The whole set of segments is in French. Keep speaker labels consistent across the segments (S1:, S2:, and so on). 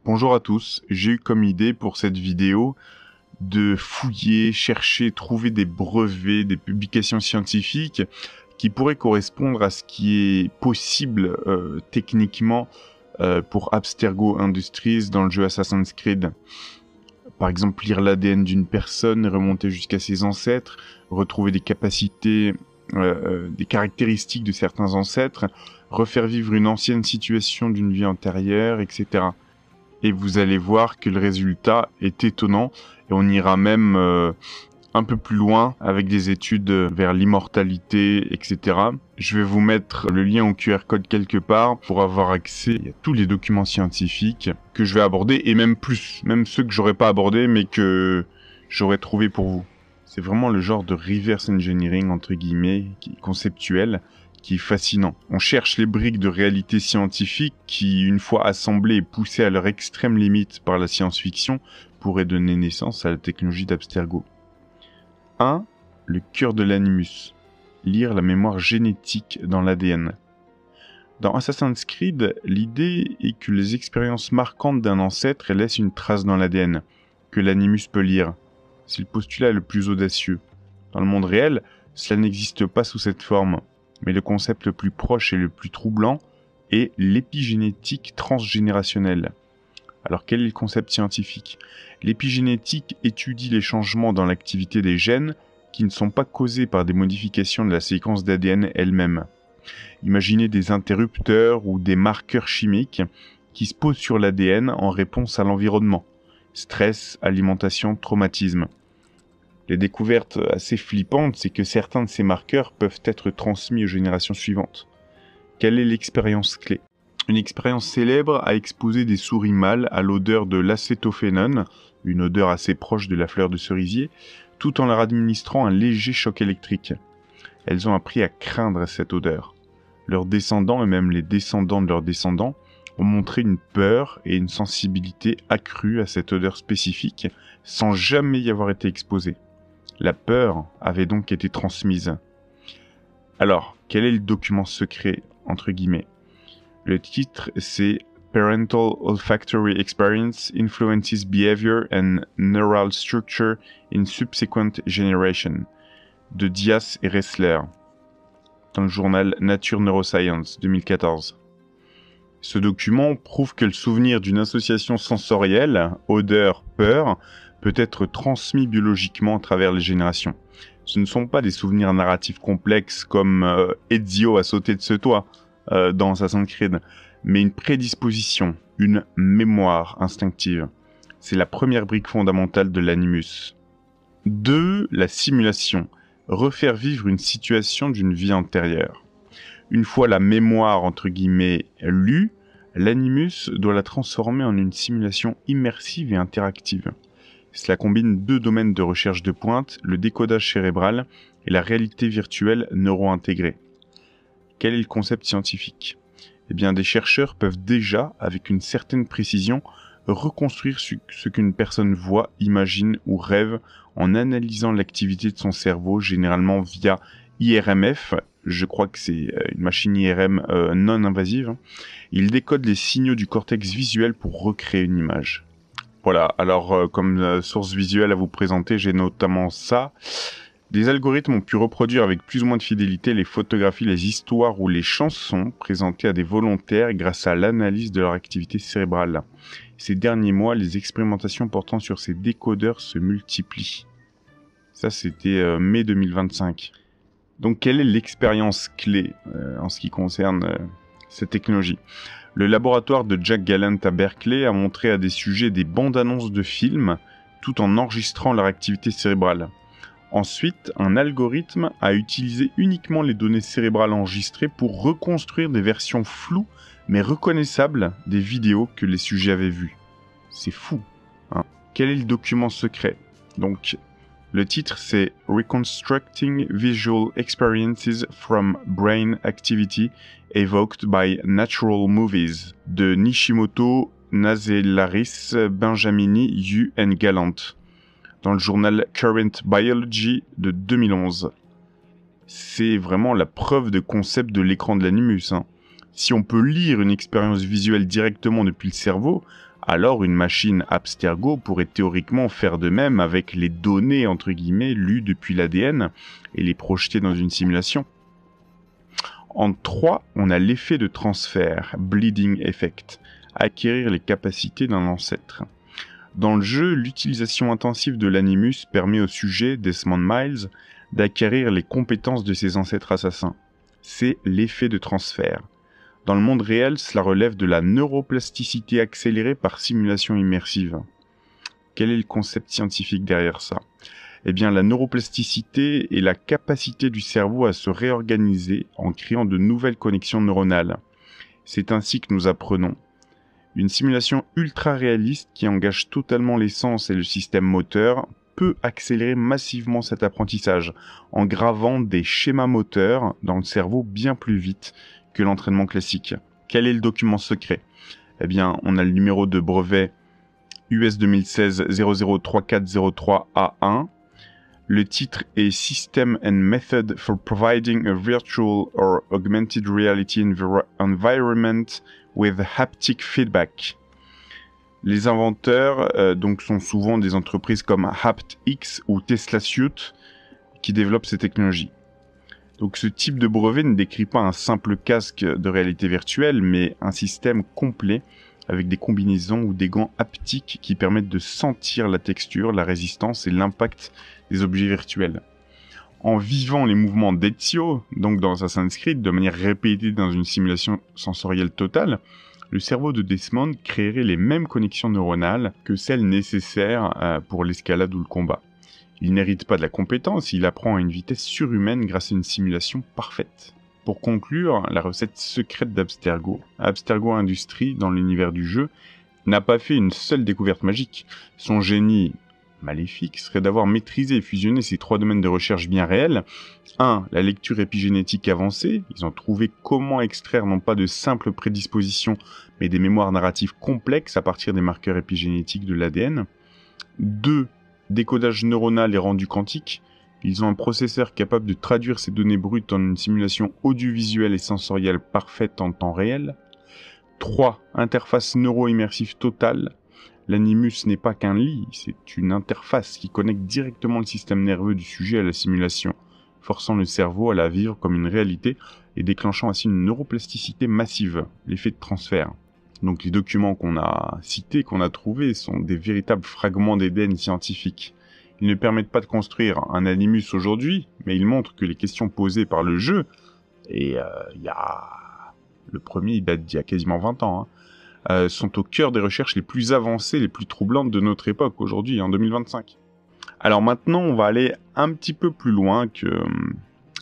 S1: Bonjour à tous, j'ai eu comme idée pour cette vidéo de fouiller, chercher, trouver des brevets, des publications scientifiques qui pourraient correspondre à ce qui est possible techniquement pour Abstergo Industries dans le jeu Assassin's Creed. Par exemple, lire l'ADN d'une personne, remonter jusqu'à ses ancêtres, retrouver des capacités, des caractéristiques de certains ancêtres, refaire vivre une ancienne situation d'une vie antérieure, etc. Et vous allez voir que le résultat est étonnant, et on ira même un peu plus loin avec des études vers l'immortalité, etc. Je vais vous mettre le lien au QR code quelque part pour avoir accès à tous les documents scientifiques que je vais aborder, et même plus, même ceux que j'aurais pas abordés mais que j'aurais trouvé pour vous. C'est vraiment le genre de reverse engineering entre guillemets, qui est conceptuel, qui est fascinant. On cherche les briques de réalité scientifique qui, une fois assemblées et poussées à leur extrême limite par la science-fiction, pourraient donner naissance à la technologie d'Abstergo. 1. Le cœur de l'animus. Lire la mémoire génétique dans l'ADN. Dans Assassin's Creed, l'idée est que les expériences marquantes d'un ancêtre laissent une trace dans l'ADN, que l'animus peut lire. C'est le postulat le plus audacieux. Dans le monde réel, cela n'existe pas sous cette forme, mais le concept le plus proche et le plus troublant est l'épigénétique transgénérationnelle. Alors quel est le concept scientifique ? L'épigénétique étudie les changements dans l'activité des gènes qui ne sont pas causés par des modifications de la séquence d'ADN elle-même. Imaginez des interrupteurs ou des marqueurs chimiques qui se posent sur l'ADN en réponse à l'environnement. Stress, alimentation, traumatisme. Les découvertes assez flippantes, c'est que certains de ces marqueurs peuvent être transmis aux générations suivantes. Quelle est l'expérience clé ? Une expérience célèbre a exposé des souris mâles à l'odeur de l'acétophénone, une odeur assez proche de la fleur de cerisier, tout en leur administrant un léger choc électrique. Elles ont appris à craindre cette odeur. Leurs descendants, et même les descendants de leurs descendants, ont montré une peur et une sensibilité accrue à cette odeur spécifique, sans jamais y avoir été exposés. La peur avait donc été transmise. Alors, quel est le document secret, entre guillemets ? Le titre, c'est Parental Olfactory Experience Influences Behavior and Neural Structure in Subsequent Generation, de Dias et Ressler, dans le journal Nature Neuroscience 2014. Ce document prouve que le souvenir d'une association sensorielle, odeur-peur, peut être transmis biologiquement à travers les générations. Ce ne sont pas des souvenirs narratifs complexes comme Ezio a sauté de ce toit dans Assassin's Creed, mais une prédisposition, une mémoire instinctive. C'est la première brique fondamentale de l'animus. 2. La simulation. Refaire vivre une situation d'une vie antérieure. Une fois la mémoire entre guillemets lue, l'animus doit la transformer en une simulation immersive et interactive. Cela combine deux domaines de recherche de pointe, le décodage cérébral et la réalité virtuelle neuro-intégrée. Quel est le concept scientifique ? Eh bien, des chercheurs peuvent déjà, avec une certaine précision, reconstruire ce qu'une personne voit, imagine ou rêve en analysant l'activité de son cerveau, généralement via IRMF. Je crois que c'est une machine IRM non invasive. Ils décodent les signaux du cortex visuel pour recréer une image. Voilà, alors comme source visuelle à vous présenter, j'ai notamment ça. Des algorithmes ont pu reproduire avec plus ou moins de fidélité les photographies, les histoires ou les chansons présentées à des volontaires grâce à l'analyse de leur activité cérébrale. Ces derniers mois, les expérimentations portant sur ces décodeurs se multiplient. Ça, c'était mai 2025. Donc, quelle est l'expérience clé en ce qui concerne cette technologie ? Le laboratoire de Jack Gallant à Berkeley a montré à des sujets des bandes-annonces de films tout en enregistrant leur activité cérébrale. Ensuite, un algorithme a utilisé uniquement les données cérébrales enregistrées pour reconstruire des versions floues mais reconnaissables des vidéos que les sujets avaient vues. C'est fou, hein ? Quel est le document secret ? Donc, le titre c'est Reconstructing Visual Experiences from Brain Activity Evoked by Natural Movies de Nishimoto, Nazelaris, Benjamini, Yu and Gallant, dans le journal Current Biology de 2011. C'est vraiment la preuve de concept de l'écran de l'animus, hein. Si on peut lire une expérience visuelle directement depuis le cerveau, Alors une machine Abstergo pourrait théoriquement faire de même avec les données entre guillemets lues depuis l'ADN et les projeter dans une simulation. En 3, on a l'effet de transfert, bleeding effect, acquérir les capacités d'un ancêtre. Dans le jeu, l'utilisation intensive de l'animus permet au sujet, Desmond Miles, d'acquérir les compétences de ses ancêtres assassins. C'est l'effet de transfert. Dans le monde réel, cela relève de la neuroplasticité accélérée par simulation immersive. Quel est le concept scientifique derrière ça ? Eh bien, la neuroplasticité est la capacité du cerveau à se réorganiser en créant de nouvelles connexions neuronales. C'est ainsi que nous apprenons. Une simulation ultra réaliste qui engage totalement les sens et le système moteur peut accélérer massivement cet apprentissage en gravant des schémas moteurs dans le cerveau bien plus vite que l'entraînement classique. Quel est le document secret ? Eh bien, on a le numéro de brevet US 2016 003403A1. Le titre est System and Method for Providing a Virtual or Augmented Reality Environment with Haptic Feedback. Les inventeurs donc sont souvent des entreprises comme HaptX ou Tesla Suite qui développent ces technologies. Donc ce type de brevet ne décrit pas un simple casque de réalité virtuelle, mais un système complet avec des combinaisons ou des gants haptiques qui permettent de sentir la texture, la résistance et l'impact des objets virtuels. En vivant les mouvements d'Ezio, donc dans Assassin's Creed, de manière répétée dans une simulation sensorielle totale, le cerveau de Desmond créerait les mêmes connexions neuronales que celles nécessaires pour l'escalade ou le combat. Il n'hérite pas de la compétence, il apprend à une vitesse surhumaine grâce à une simulation parfaite. Pour conclure, la recette secrète d'Abstergo, Abstergo Industries, dans l'univers du jeu, n'a pas fait une seule découverte magique. Son génie maléfique serait d'avoir maîtrisé et fusionné ces 3 domaines de recherche bien réels. 1. La lecture épigénétique avancée. Ils ont trouvé comment extraire non pas de simples prédispositions, mais des mémoires narratives complexes à partir des marqueurs épigénétiques de l'ADN. 2. Décodage neuronal et rendu quantique. Ils ont un processeur capable de traduire ces données brutes en une simulation audiovisuelle et sensorielle parfaite en temps réel. 3. Interface neuro-immersive totale. L'animus n'est pas qu'un lit, c'est une interface qui connecte directement le système nerveux du sujet à la simulation, forçant le cerveau à la vivre comme une réalité et déclenchant ainsi une neuroplasticité massive, l'effet de transfert. Donc les documents qu'on a cités, qu'on a trouvés, sont des véritables fragments d'Éden scientifiques. Ils ne permettent pas de construire un animus aujourd'hui, mais ils montrent que les questions posées par le jeu, et le premier il date d'il y a quasiment 20 ans, sont au cœur des recherches les plus avancées, les plus troublantes de notre époque aujourd'hui, en 2025. Alors maintenant, on va aller un petit peu plus loin que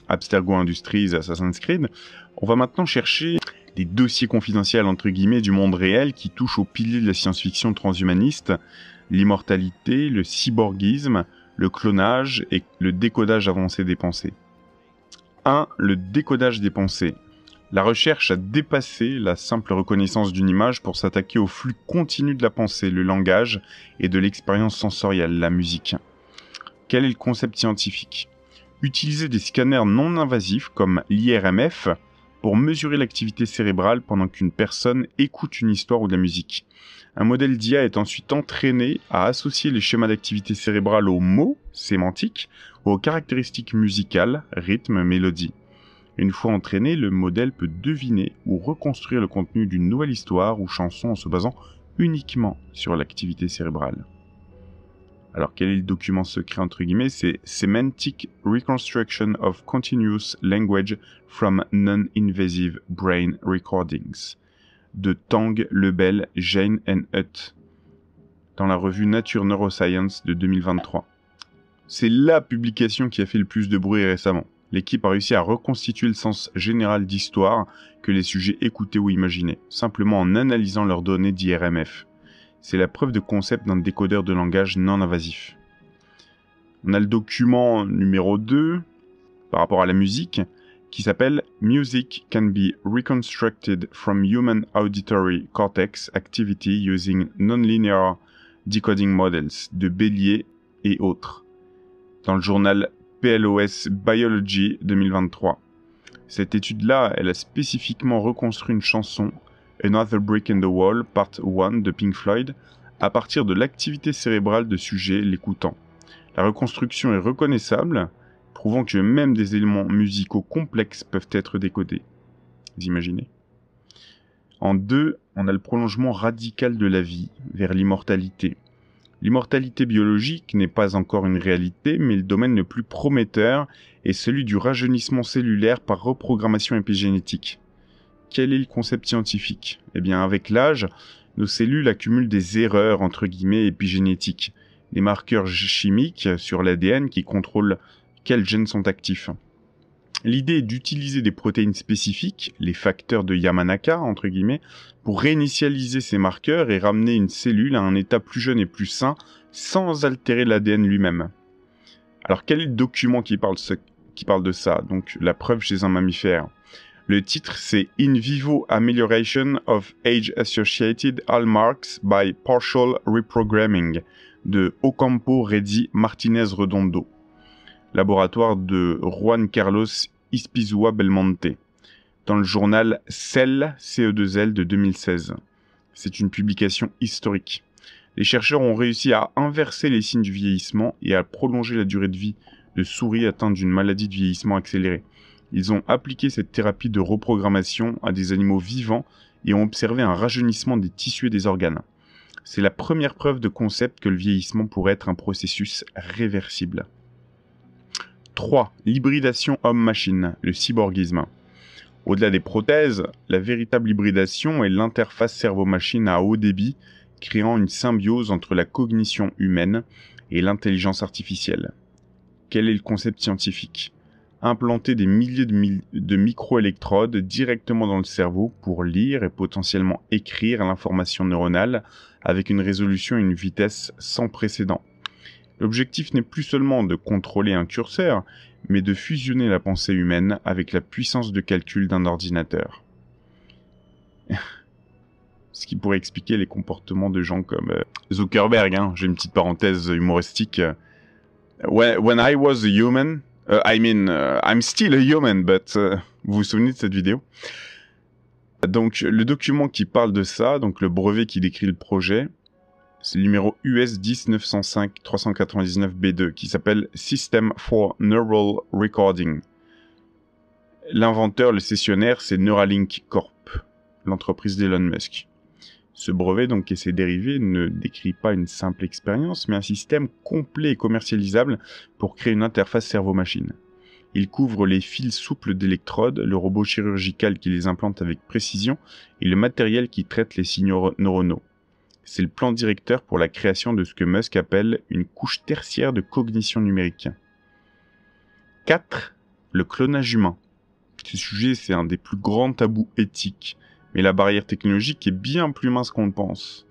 S1: Abstergo Industries, Assassin's Creed. On va maintenant chercher des dossiers confidentiels entre guillemets du monde réel qui touchent aux piliers de la science-fiction transhumaniste, l'immortalité, le cyborgisme, le clonage et le décodage avancé des pensées. 1. Le décodage des pensées. La recherche a dépassé la simple reconnaissance d'une image pour s'attaquer au flux continu de la pensée, le langage et de l'expérience sensorielle, la musique. Quel est le concept scientifique ? Utiliser des scanners non invasifs comme l'IRMF pour mesurer l'activité cérébrale pendant qu'une personne écoute une histoire ou de la musique. Un modèle d'IA est ensuite entraîné à associer les schémas d'activité cérébrale aux mots, sémantiques, ou aux caractéristiques musicales, rythme, mélodie. Une fois entraîné, le modèle peut deviner ou reconstruire le contenu d'une nouvelle histoire ou chanson en se basant uniquement sur l'activité cérébrale. Alors quel est le document secret entre guillemets ? C'est Semantic Reconstruction of Continuous Language from Non-Invasive Brain Recordings de Tang, Lebel, Jane and Hutt dans la revue Nature Neuroscience de 2023. C'est la publication qui a fait le plus de bruit récemment. L'équipe a réussi à reconstituer le sens général d'histoire que les sujets écoutaient ou imaginaient, simplement en analysant leurs données d'IRMF. C'est la preuve de concept d'un décodeur de langage non invasif. On a le document numéro 2, par rapport à la musique, qui s'appelle « Music can be reconstructed from human auditory cortex activity using nonlinear decoding models » de Bélier et autres, dans le journal PLOS Biology 2023. Cette étude-là, elle a spécifiquement reconstruit une chanson Another Brick in the Wall, Part 1 de Pink Floyd, à partir de l'activité cérébrale de sujet l'écoutant. La reconstruction est reconnaissable, prouvant que même des éléments musicaux complexes peuvent être décodés. Vous imaginez ? En 2, on a le prolongement radical de la vie vers l'immortalité. L'immortalité biologique n'est pas encore une réalité, mais le domaine le plus prometteur est celui du rajeunissement cellulaire par reprogrammation épigénétique. Quel est le concept scientifique ? Eh bien, avec l'âge, nos cellules accumulent des erreurs, entre guillemets, épigénétiques, des marqueurs chimiques sur l'ADN qui contrôlent quels gènes sont actifs. L'idée est d'utiliser des protéines spécifiques, les facteurs de Yamanaka, entre guillemets, pour réinitialiser ces marqueurs et ramener une cellule à un état plus jeune et plus sain, sans altérer l'ADN lui-même. Alors, quel est le document qui parle de ça ? Donc, la preuve chez un mammifère. Le titre, c'est « In vivo amelioration of age-associated hallmarks by partial reprogramming » de Ocampo Reddy Martinez Redondo, laboratoire de Juan Carlos Ispizua Belmonte, dans le journal Cell, CE2L de 2016. C'est une publication historique. Les chercheurs ont réussi à inverser les signes du vieillissement et à prolonger la durée de vie de souris atteintes d'une maladie de vieillissement accéléré. Ils ont appliqué cette thérapie de reprogrammation à des animaux vivants et ont observé un rajeunissement des tissus et des organes. C'est la première preuve de concept que le vieillissement pourrait être un processus réversible. 3. L'hybridation homme-machine, le cyborgisme. Au-delà des prothèses, la véritable hybridation est l'interface cerveau-machine à haut débit, créant une symbiose entre la cognition humaine et l'intelligence artificielle. Quel est le concept scientifique ? Implanter des milliers de microélectrodes directement dans le cerveau pour lire et potentiellement écrire l'information neuronale avec une résolution et une vitesse sans précédent. L'objectif n'est plus seulement de contrôler un curseur, mais de fusionner la pensée humaine avec la puissance de calcul d'un ordinateur. Ce qui pourrait expliquer les comportements de gens comme Zuckerberg, hein. J'ai une petite parenthèse humoristique. When I was a human, I'm still a human, but... vous vous souvenez de cette vidéo ? Donc, le document qui parle de ça, donc le brevet qui décrit le projet, c'est le numéro US 10-905-399-B2, qui s'appelle System for Neural Recording. L'inventeur, le cessionnaire, c'est Neuralink Corp, l'entreprise d'Elon Musk. Ce brevet, donc, et ses dérivés ne décrit pas une simple expérience, mais un système complet et commercialisable pour créer une interface cerveau-machine. Il couvre les fils souples d'électrodes, le robot chirurgical qui les implante avec précision et le matériel qui traite les signaux neuronaux. C'est le plan directeur pour la création de ce que Musk appelle une couche tertiaire de cognition numérique. 4. Le clonage humain. Ce sujet, c'est un des plus grands tabous éthiques. Mais la barrière technologique est bien plus mince qu'on le pense.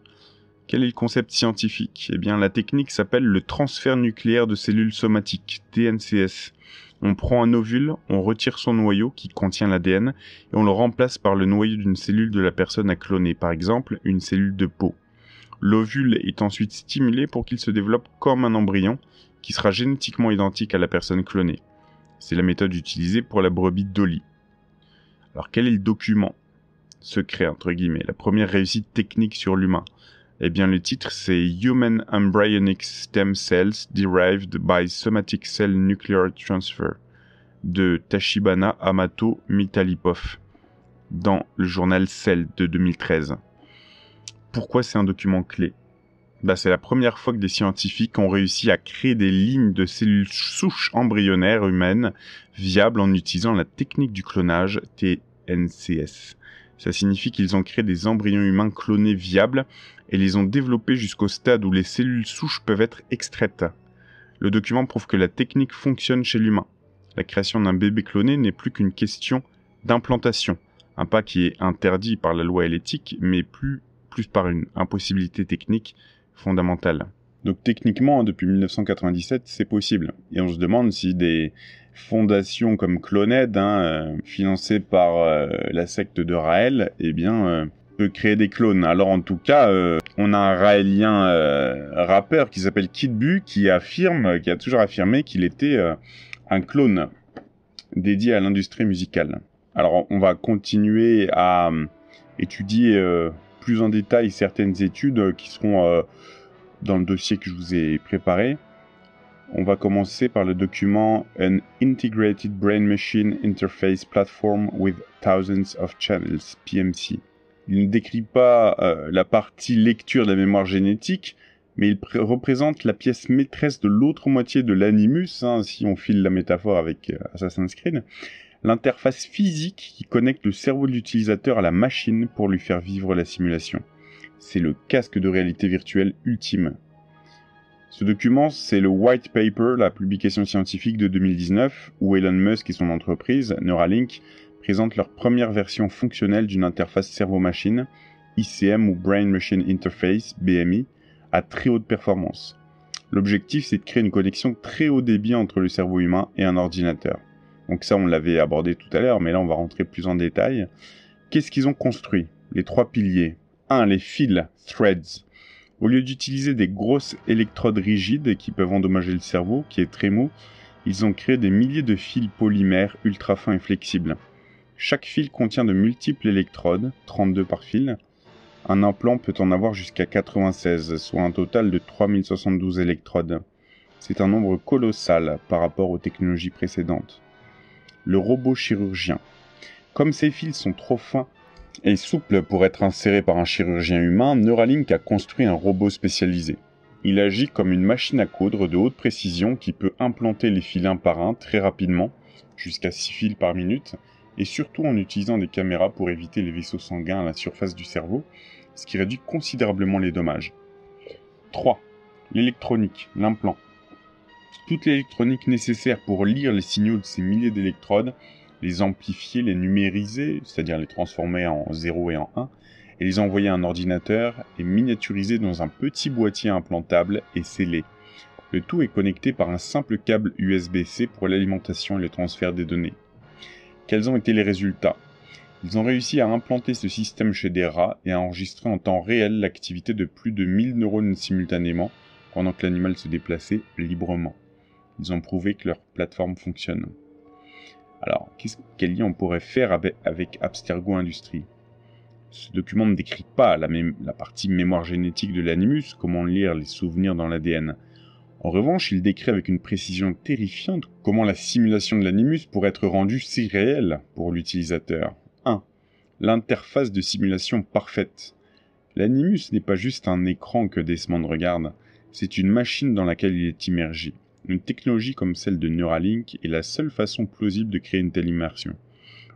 S1: Quel est le concept scientifique ? Eh bien, la technique s'appelle le transfert nucléaire de cellules somatiques, TNCS. On prend un ovule, on retire son noyau qui contient l'ADN et on le remplace par le noyau d'une cellule de la personne à cloner, par exemple une cellule de peau. L'ovule est ensuite stimulé pour qu'il se développe comme un embryon qui sera génétiquement identique à la personne clonée. C'est la méthode utilisée pour la brebis Dolly. Alors, quel est le document ? Secret, entre guillemets, la première réussite technique sur l'humain. Eh bien, le titre, c'est Human Embryonic Stem Cells Derived by Somatic Cell Nuclear Transfer de Tachibana Amato Mitalipov dans le journal Cell de 2013. Pourquoi c'est un document clé ? C'est la première fois que des scientifiques ont réussi à créer des lignes de cellules souches embryonnaires humaines viables en utilisant la technique du clonage TNCS. Ça signifie qu'ils ont créé des embryons humains clonés viables et les ont développés jusqu'au stade où les cellules souches peuvent être extraites. Le document prouve que la technique fonctionne chez l'humain. La création d'un bébé cloné n'est plus qu'une question d'implantation, un pas qui est interdit par la loi et l'éthique, mais plus par une impossibilité technique fondamentale. Donc techniquement, depuis 1997, c'est possible. Et on se demande si des fondations comme Cloned, financées par la secte de Raël, peut créer des clones. Alors en tout cas, on a un raélien rappeur qui s'appelle Kid Bu qui a toujours affirmé qu'il était un clone dédié à l'industrie musicale. Alors on va continuer à étudier plus en détail certaines études qui seront dans le dossier que je vous ai préparé. On va commencer par le document An Integrated Brain Machine Interface Platform with Thousands of Channels, PMC. Il ne décrit pas la partie lecture de la mémoire génétique, mais il représente la pièce maîtresse de l'autre moitié de l'animus, si on file la métaphore avec Assassin's Creed, l'interface physique qui connecte le cerveau de l'utilisateur à la machine pour lui faire vivre la simulation. C'est le casque de réalité virtuelle ultime. Ce document, c'est le White Paper, la publication scientifique de 2019, où Elon Musk et son entreprise, Neuralink, présentent leur première version fonctionnelle d'une interface cerveau-machine, ICM ou Brain Machine Interface, BMI, à très haute performance. L'objectif, c'est de créer une connexion très haut débit entre le cerveau humain et un ordinateur. Donc ça, on l'avait abordé tout à l'heure, mais là, on va rentrer plus en détail. Qu'est-ce qu'ils ont construit? Les 3 piliers. 1. Les fils, threads. Au lieu d'utiliser des grosses électrodes rigides qui peuvent endommager le cerveau, qui est très mou, ils ont créé des milliers de fils polymères ultra fins et flexibles. Chaque fil contient de multiples électrodes, 32 par fil. Un implant peut en avoir jusqu'à 96, soit un total de 3072 électrodes. C'est un nombre colossal par rapport aux technologies précédentes. Le robot chirurgien. Comme ces fils sont trop fins et souple pour être inséré par un chirurgien humain, Neuralink a construit un robot spécialisé. Il agit comme une machine à coudre de haute précision qui peut implanter les fils un par un très rapidement, jusqu'à 6 fils par minute, et surtout en utilisant des caméras pour éviter les vaisseaux sanguins à la surface du cerveau, ce qui réduit considérablement les dommages. 3. L'électronique, l'implant. Toute l'électronique nécessaire pour lire les signaux de ces milliers d'électrodes, les amplifier, les numériser, c'est-à-dire les transformer en 0 et en 1, et les envoyer à un ordinateur et miniaturiser dans un petit boîtier implantable et scellé. Le tout est connecté par un simple câble USB-C pour l'alimentation et le transfert des données. Quels ont été les résultats? Ils ont réussi à implanter ce système chez des rats et à enregistrer en temps réel l'activité de plus de 1000 neurones simultanément pendant que l'animal se déplaçait librement. Ils ont prouvé que leur plateforme fonctionne. Alors, quel lien on pourrait faire avec Abstergo Industries? Ce document ne décrit pas la partie mémoire génétique de l'animus, comment lire les souvenirs dans l'ADN. En revanche, il décrit avec une précision terrifiante comment la simulation de l'animus pourrait être rendue si réelle pour l'utilisateur. 1. L'interface de simulation parfaite. L'animus n'est pas juste un écran que Desmond regarde, c'est une machine dans laquelle il est immergé. Une technologie comme celle de Neuralink est la seule façon plausible de créer une telle immersion.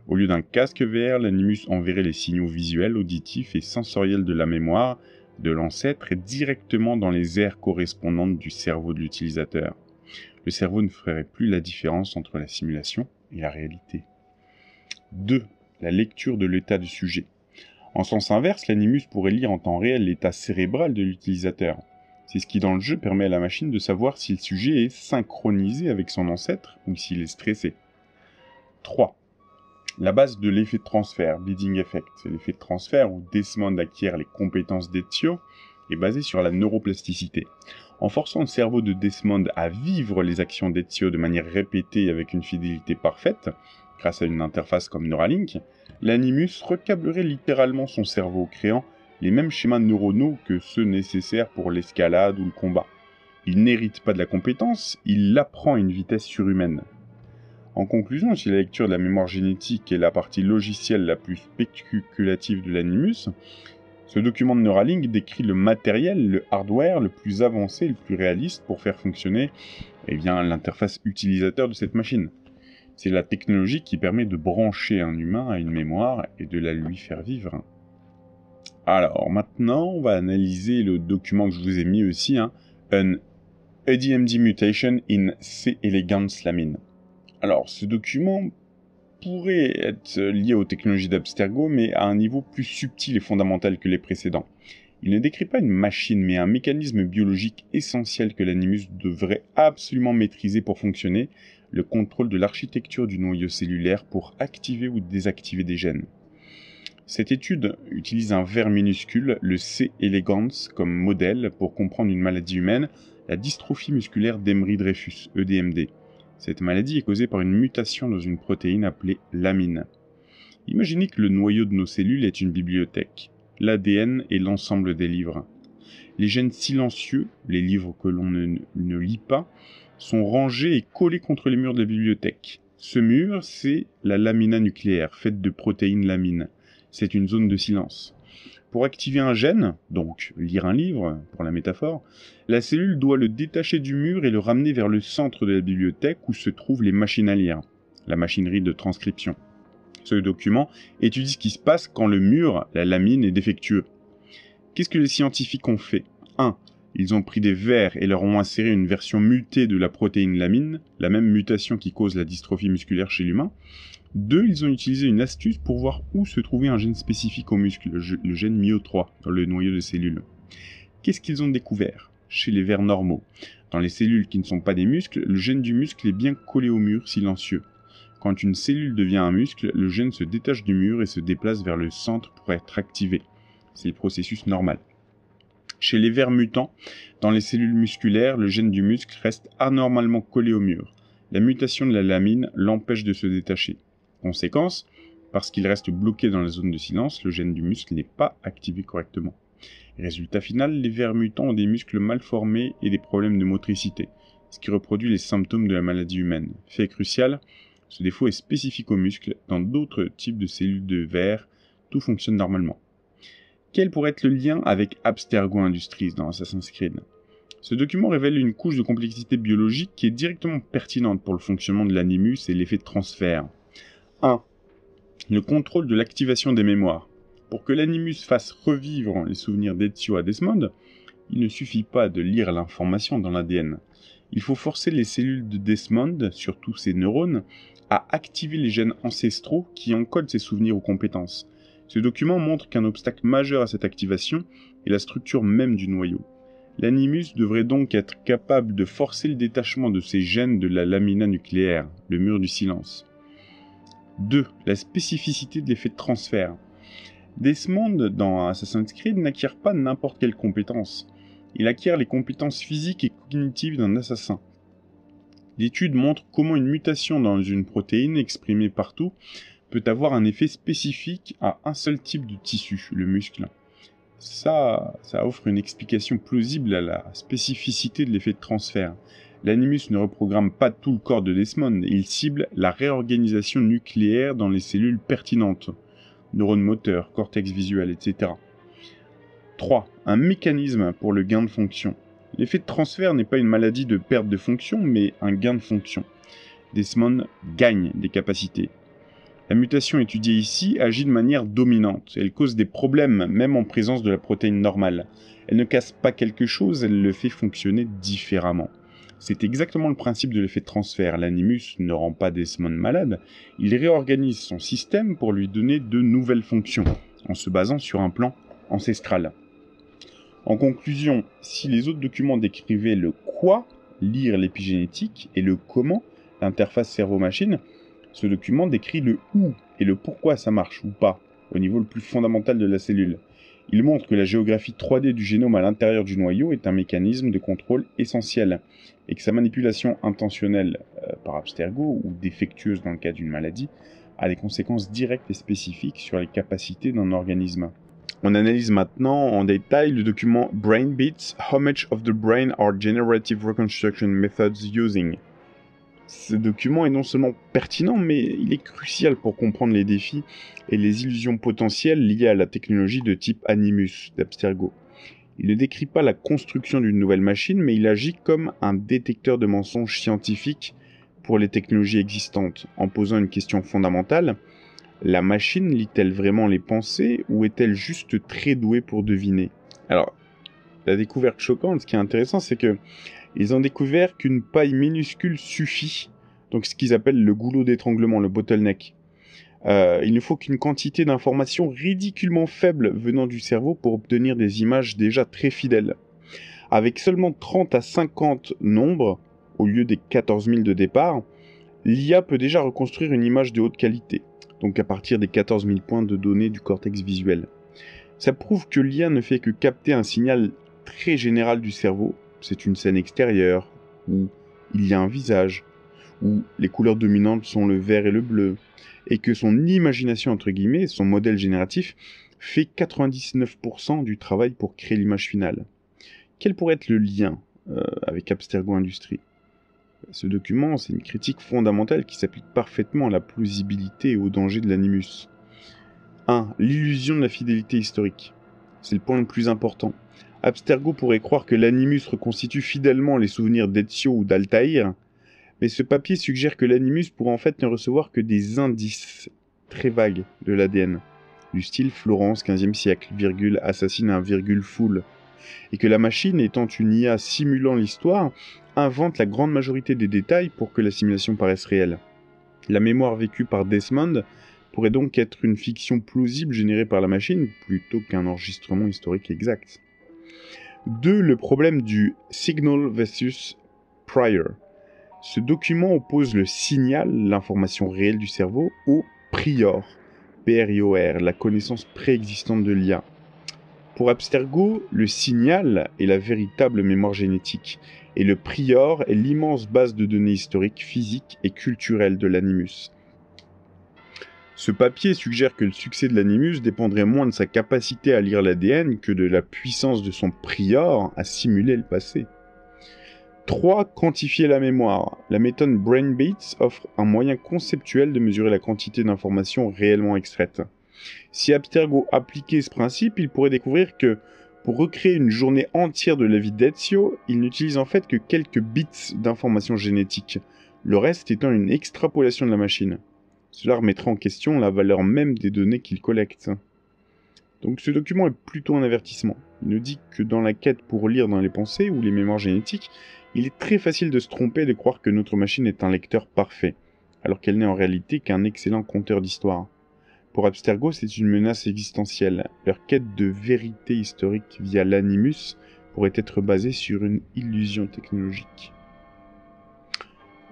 S1: Au lieu d'un casque VR, l'animus enverrait les signaux visuels, auditifs et sensoriels de la mémoire de l'ancêtre directement dans les aires correspondantes du cerveau de l'utilisateur. Le cerveau ne ferait plus la différence entre la simulation et la réalité. 2. La lecture de l'état du sujet. En sens inverse, l'animus pourrait lire en temps réel l'état cérébral de l'utilisateur. C'est ce qui, dans le jeu, permet à la machine de savoir si le sujet est synchronisé avec son ancêtre ou s'il est stressé. 3. La base de l'effet de transfert, Bleeding Effect. C'est l'effet de transfert où Desmond acquiert les compétences d'Ezio est basé sur la neuroplasticité. En forçant le cerveau de Desmond à vivre les actions d'Ezio de manière répétée avec une fidélité parfaite, grâce à une interface comme Neuralink, l'animus recablerait littéralement son cerveau, créant les mêmes schémas neuronaux que ceux nécessaires pour l'escalade ou le combat. Il n'hérite pas de la compétence, il l'apprend à une vitesse surhumaine. En conclusion, si la lecture de la mémoire génétique est la partie logicielle la plus spéculative de l'animus, ce document de Neuralink décrit le matériel, le hardware le plus avancé et le plus réaliste pour faire fonctionner l'interface utilisateur de cette machine. C'est la technologie qui permet de brancher un humain à une mémoire et de la lui faire vivre. Alors maintenant, on va analyser le document que je vous ai mis aussi, An ADMD Mutation in C. elegans Lamine. Alors, ce document pourrait être lié aux technologies d'Abstergo, mais à un niveau plus subtil et fondamental que les précédents. Il ne décrit pas une machine, mais un mécanisme biologique essentiel que l'animus devrait absolument maîtriser pour fonctionner, le contrôle de l'architecture du noyau cellulaire pour activer ou désactiver des gènes. Cette étude utilise un ver minuscule, le C. elegans, comme modèle pour comprendre une maladie humaine, la dystrophie musculaire d'Emery-Dreifuss, EDMD. Cette maladie est causée par une mutation dans une protéine appelée lamine. Imaginez que le noyau de nos cellules est une bibliothèque. L'ADN est l'ensemble des livres. Les gènes silencieux, les livres que l'on ne lit pas, sont rangés et collés contre les murs de la bibliothèque. Ce mur, c'est la lamina nucléaire, faite de protéines lamines. C'est une zone de silence. Pour activer un gène, donc lire un livre, pour la métaphore, la cellule doit le détacher du mur et le ramener vers le centre de la bibliothèque où se trouvent les machines à lire, la machinerie de transcription. Ce document étudie ce qui se passe quand le mur, la lamine, est défectueux. Qu'est-ce que les scientifiques ont fait ? 1. Ils ont pris des vers et leur ont inséré une version mutée de la protéine lamine, la même mutation qui cause la dystrophie musculaire chez l'humain. 2. Ils ont utilisé une astuce pour voir où se trouvait un gène spécifique au muscle, le gène MYO3, dans le noyau de cellules. Qu'est-ce qu'ils ont découvert ? Chez les vers normaux, dans les cellules qui ne sont pas des muscles, le gène du muscle est bien collé au mur, silencieux. Quand une cellule devient un muscle, le gène se détache du mur et se déplace vers le centre pour être activé. C'est le processus normal. Chez les vers mutants, dans les cellules musculaires, le gène du muscle reste anormalement collé au mur. La mutation de la lamine l'empêche de se détacher. Conséquence, parce qu'il reste bloqué dans la zone de silence, le gène du muscle n'est pas activé correctement. Résultat final, les vers mutants ont des muscles mal formés et des problèmes de motricité, ce qui reproduit les symptômes de la maladie humaine. Fait crucial, ce défaut est spécifique aux muscles. Dans d'autres types de cellules de vers, tout fonctionne normalement. Quel pourrait être le lien avec Abstergo Industries dans Assassin's Creed ? Ce document révèle une couche de complexité biologique qui est directement pertinente pour le fonctionnement de l'animus et l'effet de transfert. 1. Le contrôle de l'activation des mémoires. Pour que l'animus fasse revivre les souvenirs d'Ezio à Desmond, il ne suffit pas de lire l'information dans l'ADN. Il faut forcer les cellules de Desmond, surtout ses neurones, à activer les gènes ancestraux qui encodent ses souvenirs ou compétences. Ce document montre qu'un obstacle majeur à cette activation est la structure même du noyau. L'animus devrait donc être capable de forcer le détachement de ces gènes de la lamina nucléaire, le mur du silence. 2. La spécificité de l'effet de transfert. Desmond, dans Assassin's Creed, n'acquiert pas n'importe quelle compétence. Il acquiert les compétences physiques et cognitives d'un assassin. L'étude montre comment une mutation dans une protéine exprimée partout peut avoir un effet spécifique à un seul type de tissu, le muscle. Ça offre une explication plausible à la spécificité de l'effet de transfert. L'animus ne reprogramme pas tout le corps de Desmond, il cible la réorganisation nucléaire dans les cellules pertinentes, neurones moteurs, cortex visuel, etc. 3. Un mécanisme pour le gain de fonction. L'effet de transfert n'est pas une maladie de perte de fonction, mais un gain de fonction. Desmond gagne des capacités. La mutation étudiée ici agit de manière dominante. Elle cause des problèmes, même en présence de la protéine normale. Elle ne casse pas quelque chose, elle le fait fonctionner différemment. C'est exactement le principe de l'effet de transfert. L'animus ne rend pas Desmond malade, il réorganise son système pour lui donner de nouvelles fonctions, en se basant sur un plan ancestral. En conclusion, si les autres documents décrivaient le quoi, lire l'épigénétique, et le comment, l'interface cerveau-machine, ce document décrit le où et le pourquoi ça marche ou pas, au niveau le plus fondamental de la cellule. Il montre que la géographie 3D du génome à l'intérieur du noyau est un mécanisme de contrôle essentiel, et que sa manipulation intentionnelle par Abstergo, ou défectueuse dans le cas d'une maladie, a des conséquences directes et spécifiques sur les capacités d'un organisme. On analyse maintenant en détail le document Brain Beats, How much of the brain are generative reconstruction methods using? Ce document est non seulement pertinent, mais il est crucial pour comprendre les défis et les illusions potentielles liées à la technologie de type Animus d'Abstergo. Il ne décrit pas la construction d'une nouvelle machine, mais il agit comme un détecteur de mensonges scientifiques pour les technologies existantes, en posant une question fondamentale. La machine lit-elle vraiment les pensées, ou est-elle juste très douée pour deviner ? Alors, la découverte choquante, ce qui est intéressant, c'est que ils ont découvert qu'une paille minuscule suffit, donc ce qu'ils appellent le goulot d'étranglement, le bottleneck. Il ne faut qu'une quantité d'informations ridiculement faible venant du cerveau pour obtenir des images déjà très fidèles. Avec seulement 30 à 50 nombres, au lieu des 14 000 de départ, l'IA peut déjà reconstruire une image de haute qualité, donc à partir des 14 000 points de données du cortex visuel. Ça prouve que l'IA ne fait que capter un signal très général du cerveau. C'est une scène extérieure, où il y a un visage, où les couleurs dominantes sont le vert et le bleu, et que son imagination, entre guillemets, son modèle génératif, fait 99% du travail pour créer l'image finale. Quel pourrait être le lien avec Abstergo Industries? Ce document, c'est une critique fondamentale qui s'applique parfaitement à la plausibilité et au danger de l'animus. 1. L'illusion de la fidélité historique. C'est le point le plus important. Abstergo pourrait croire que l'animus reconstitue fidèlement les souvenirs d'Ezio ou d'Altaïr, mais ce papier suggère que l'animus pourrait en fait ne recevoir que des indices très vagues de l'ADN, du style Florence, 15e siècle, virgule, assassine un virgule foule, et que la machine, étant une IA simulant l'histoire, invente la grande majorité des détails pour que la simulation paraisse réelle. La mémoire vécue par Desmond pourrait donc être une fiction plausible générée par la machine, plutôt qu'un enregistrement historique exact. 2. Le problème du signal versus prior. Ce document oppose le signal, l'information réelle du cerveau, au prior, P-R-I-O-R, la connaissance préexistante de l'IA. Pour Abstergo, le signal est la véritable mémoire génétique, et le prior est l'immense base de données historiques, physiques et culturelles de l'animus. Ce papier suggère que le succès de l'animus dépendrait moins de sa capacité à lire l'ADN que de la puissance de son prior à simuler le passé. 3. Quantifier la mémoire. La méthode BrainBeats offre un moyen conceptuel de mesurer la quantité d'informations réellement extraites. Si Abstergo appliquait ce principe, il pourrait découvrir que, pour recréer une journée entière de la vie d'Ezio, il n'utilise en fait que quelques bits d'informations génétiques, le reste étant une extrapolation de la machine. Cela remettrait en question la valeur même des données qu'il collecte. Donc ce document est plutôt un avertissement. Il nous dit que dans la quête pour lire dans les pensées ou les mémoires génétiques, il est très facile de se tromper et de croire que notre machine est un lecteur parfait, alors qu'elle n'est en réalité qu'un excellent conteur d'histoire. Pour Abstergo, c'est une menace existentielle. Leur quête de vérité historique via l'animus pourrait être basée sur une illusion technologique.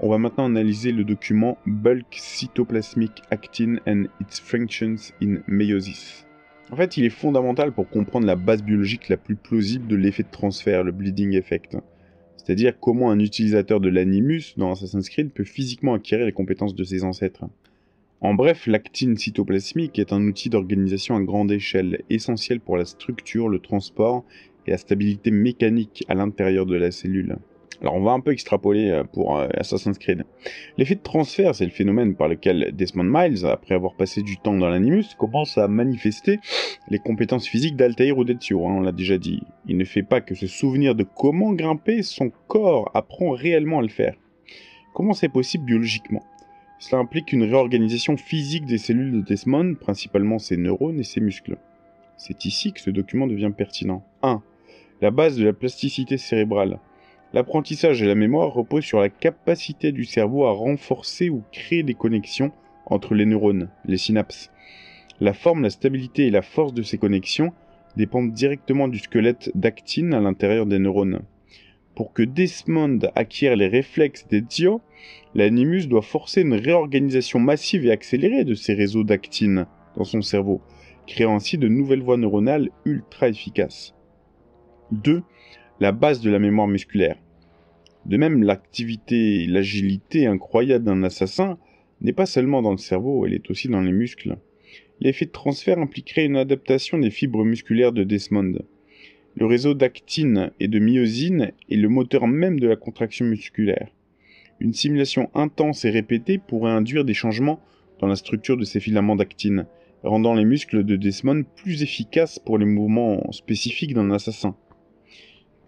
S1: On va maintenant analyser le document Bulk Cytoplasmic Actin and its Functions in Meiosis. En fait, il est fondamental pour comprendre la base biologique la plus plausible de l'effet de transfert, le bleeding effect. C'est-à-dire comment un utilisateur de l'animus dans Assassin's Creed peut physiquement acquérir les compétences de ses ancêtres. En bref, l'actine cytoplasmique est un outil d'organisation à grande échelle, essentiel pour la structure, le transport et la stabilité mécanique à l'intérieur de la cellule. Alors on va un peu extrapoler pour Assassin's Creed. L'effet de transfert, c'est le phénomène par lequel Desmond Miles, après avoir passé du temps dans l'animus, commence à manifester les compétences physiques d'Altaïr ou d'Ezio, on l'a déjà dit. Il ne fait pas que se souvenir de comment grimper, son corps apprend réellement à le faire. Comment c'est possible biologiquement ? Cela implique une réorganisation physique des cellules de Desmond, principalement ses neurones et ses muscles. C'est ici que ce document devient pertinent. 1. La base de la plasticité cérébrale. L'apprentissage et la mémoire reposent sur la capacité du cerveau à renforcer ou créer des connexions entre les neurones, les synapses. La forme, la stabilité et la force de ces connexions dépendent directement du squelette d'actine à l'intérieur des neurones. Pour que Desmond acquiert les réflexes d'Ezio, l'animus doit forcer une réorganisation massive et accélérée de ces réseaux d'actine dans son cerveau, créant ainsi de nouvelles voies neuronales ultra efficaces. 2. La base de la mémoire musculaire. De même, l'activité et l'agilité incroyable d'un assassin n'est pas seulement dans le cerveau, elle est aussi dans les muscles. L'effet de transfert impliquerait une adaptation des fibres musculaires de Desmond. Le réseau d'actine et de myosine est le moteur même de la contraction musculaire. Une simulation intense et répétée pourrait induire des changements dans la structure de ces filaments d'actine, rendant les muscles de Desmond plus efficaces pour les mouvements spécifiques d'un assassin.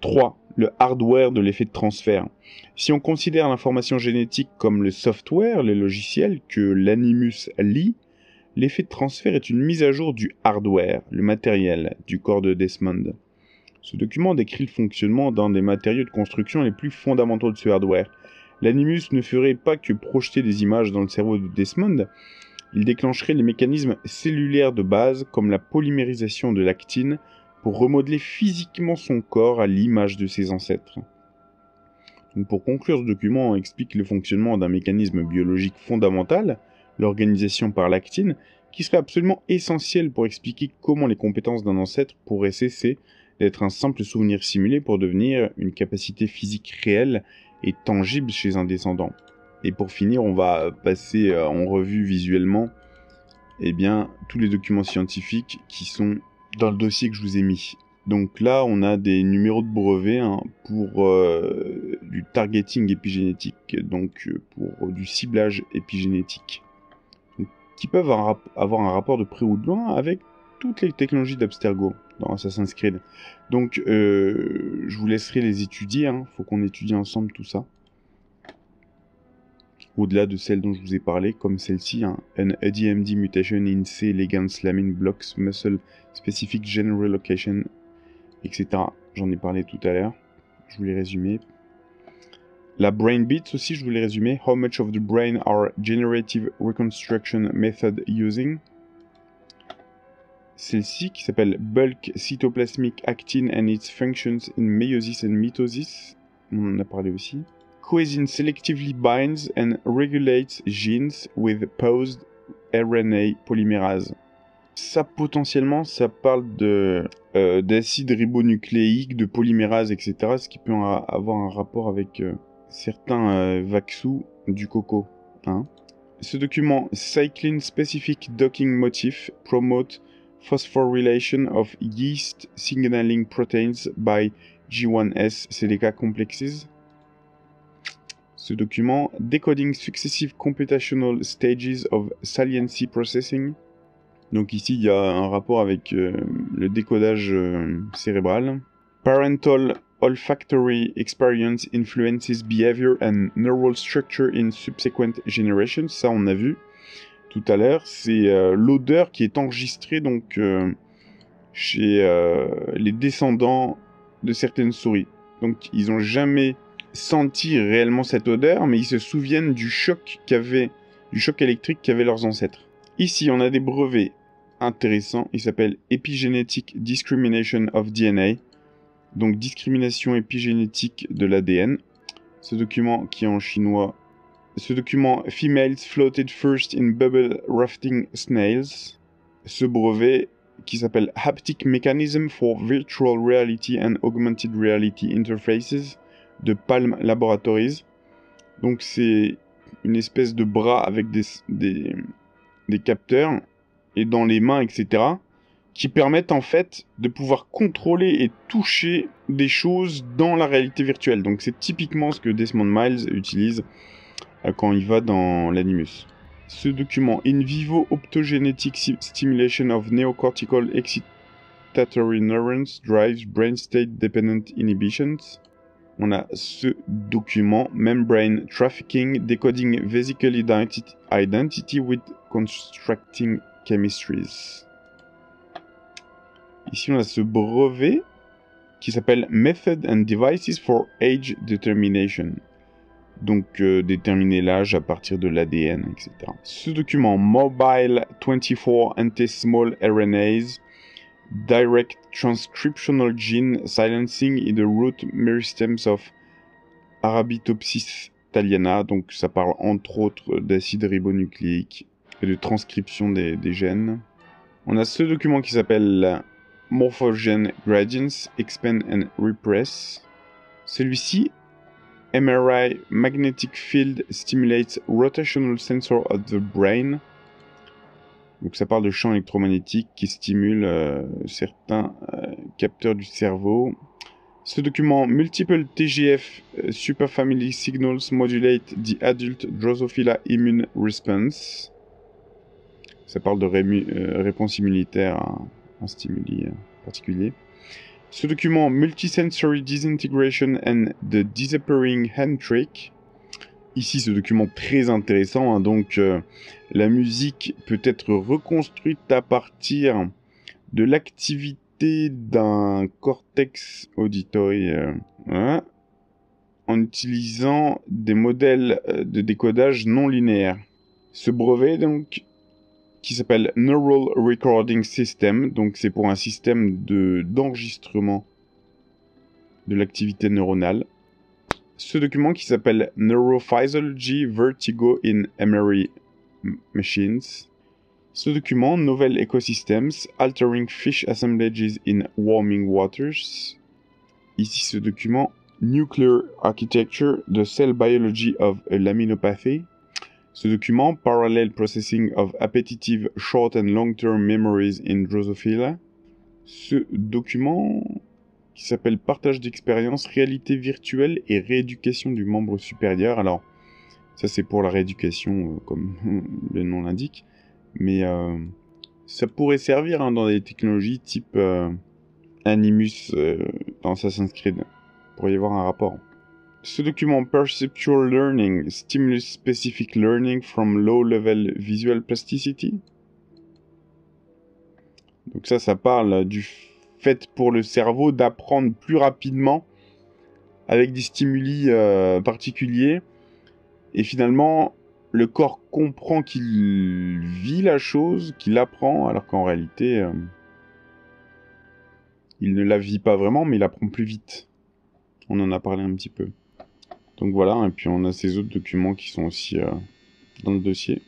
S1: 3. Le hardware de l'effet de transfert. Si on considère l'information génétique comme le software, les logiciels que l'animus lit, l'effet de transfert est une mise à jour du hardware, le matériel, du corps de Desmond. Ce document décrit le fonctionnement d'un des matériaux de construction les plus fondamentaux de ce hardware. L'animus ne ferait pas que projeter des images dans le cerveau de Desmond, il déclencherait les mécanismes cellulaires de base comme la polymérisation de l'actine pour remodeler physiquement son corps à l'image de ses ancêtres. Donc pour conclure, ce document explique le fonctionnement d'un mécanisme biologique fondamental, l'organisation par l'actine, qui serait absolument essentiel pour expliquer comment les compétences d'un ancêtre pourraient cesser d'être un simple souvenir simulé pour devenir une capacité physique réelle et tangible chez un descendant. Et pour finir, on va passer en revue visuellement eh bien, tous les documents scientifiques qui sont dans le dossier que je vous ai mis. Donc là, on a des numéros de brevet pour du targeting épigénétique, donc pour du ciblage épigénétique, donc, qui peuvent avoir un rapport de près ou de loin avec toutes les technologies d'Abstergo dans Assassin's Creed. Donc, je vous laisserai les étudier, faut qu'on étudie ensemble tout ça. Au-delà de celles dont je vous ai parlé, comme celle-ci, an ADMD mutation in C ligand slamming blocks muscle specific gene relocation, etc. J'en ai parlé tout à l'heure. Je vous l'ai résumé. La brain beats aussi, je vous l'ai résumé. How much of the brain are generative reconstruction method using? Celle-ci qui s'appelle bulk cytoplasmic actin and its functions in meiosis and mitosis. On en a parlé aussi. Coesin selectively binds and regulates genes with paused RNA polymerase. Ça, potentiellement, ça parle d'acide ribonucléique, de polymérase, etc. Ce qui peut avoir un rapport avec certains vaccous du coco. Ce document, Cyclin Specific Docking Motif, promote phosphorylation of yeast signaling proteins by G1S silica complexes. Ce document, Decoding Successive Computational Stages of Saliency Processing. Donc ici, il y a un rapport avec le décodage cérébral. Parental olfactory experience influences behavior and neural structure in subsequent generations. Ça, on a vu tout à l'heure. C'est l'odeur qui est enregistrée donc chez les descendants de certaines souris. Donc, ils n'ont jamais senti réellement cette odeur, mais ils se souviennent du choc électrique qu'avaient leurs ancêtres. Ici, on a des brevets intéressants. Il s'appelle Epigenetic Discrimination of DNA, donc discrimination épigénétique de l'ADN. Ce document qui est en chinois. Ce document, Females Floated First in Bubble Rafting Snails. Ce brevet qui s'appelle Haptic Mechanism for Virtual Reality and Augmented Reality Interfaces de Palm Laboratories. Donc c'est une espèce de bras avec des capteurs et dans les mains, etc. qui permettent en fait de pouvoir contrôler et toucher des choses dans la réalité virtuelle. Donc c'est typiquement ce que Desmond Miles utilise quand il va dans l'Animus. Ce document, In Vivo Optogenetic Stimulation of Neocortical Excitatory Neurons Drives Brain State Dependent Inhibitions. On a ce document, Membrane Trafficking, Decoding Vesicle Identity with Constructing Chemistries. Ici, on a ce brevet qui s'appelle Method and Devices for Age Determination. Donc, déterminer l'âge à partir de l'ADN, etc. Ce document, Mobile 24 Anti-Small RNAs, Direct Transcriptional Gene Silencing in the Root Meristems of Arabidopsis thaliana. Donc, ça parle entre autres d'acide ribonucléique et de transcription des gènes. On a ce document qui s'appelle Morphogene Gradients, Expand and Repress. Celui-ci, MRI Magnetic Field Stimulates Rotational Sensor of the Brain. Donc ça parle de champs électromagnétiques qui stimulent certains capteurs du cerveau. Ce document, Multiple TGF Superfamily Signals Modulate the Adult Drosophila Immune Response. Ça parle de réponse immunitaire à un stimuli particulier. Ce document, Multisensory Disintegration and the Disappearing Hand Trick. Ici, ce document très intéressant. Donc, la musique peut être reconstruite à partir de l'activité d'un cortex auditory en utilisant des modèles de décodage non linéaires. Ce brevet, donc, qui s'appelle Neural Recording System, donc c'est pour un système d'enregistrement de l'activité neuronale. Ce document qui s'appelle Neurophysiology Vertigo in MRI Machines. Ce document, Novel Ecosystems, Altering Fish Assemblages in Warming Waters. Ici ce document, Nuclear Architecture, The Cell Biology of a Laminopathy. Ce document, Parallel Processing of Appetitive Short and Long-Term Memories in Drosophila. Ce document, qui s'appelle Partage d'expérience, réalité virtuelle et rééducation du membre supérieur. Alors, ça c'est pour la rééducation, comme le nom l'indique. Mais ça pourrait servir dans des technologies type Animus dans Assassin's Creed. Il pourrait y avoir un rapport. Ce document, Perceptual Learning, Stimulus Specific Learning from Low Level Visual Plasticity. Donc ça parle du fait pour le cerveau d'apprendre plus rapidement avec des stimuli particuliers. Et finalement, le corps comprend qu'il vit la chose, qu'il apprend, alors qu'en réalité, il ne la vit pas vraiment, mais il apprend plus vite. On en a parlé un petit peu. Donc voilà, et puis on a ces autres documents qui sont aussi dans le dossier.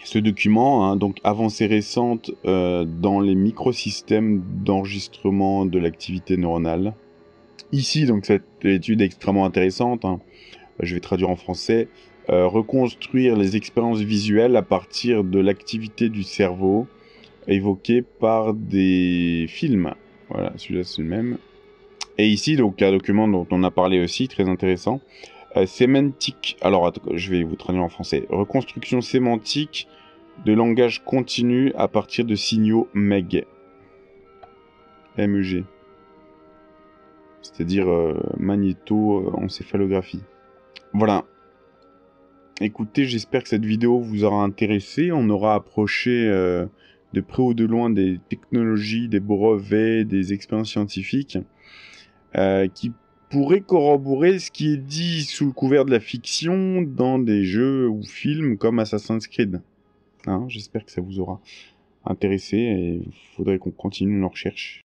S1: Ce document, donc avancée récente dans les microsystèmes d'enregistrement de l'activité neuronale. Ici, donc cette étude est extrêmement intéressante, je vais traduire en français. Reconstruire les expériences visuelles à partir de l'activité du cerveau évoquée par des films. Voilà, celui-là c'est le même. Et ici, donc, un document dont on a parlé aussi, très intéressant. Sémantique. Alors, je vais vous traduire en français. Reconstruction sémantique de langage continu à partir de signaux MEG. MEG. C'est-à-dire magnéto-encéphalographie. Voilà. Écoutez, j'espère que cette vidéo vous aura intéressé. On aura approché de près ou de loin des technologies, des brevets, des expériences scientifiques. Qui pourrait corroborer ce qui est dit sous le couvert de la fiction dans des jeux ou films comme Assassin's Creed. J'espère que ça vous aura intéressé et il faudrait qu'on continue nos recherches.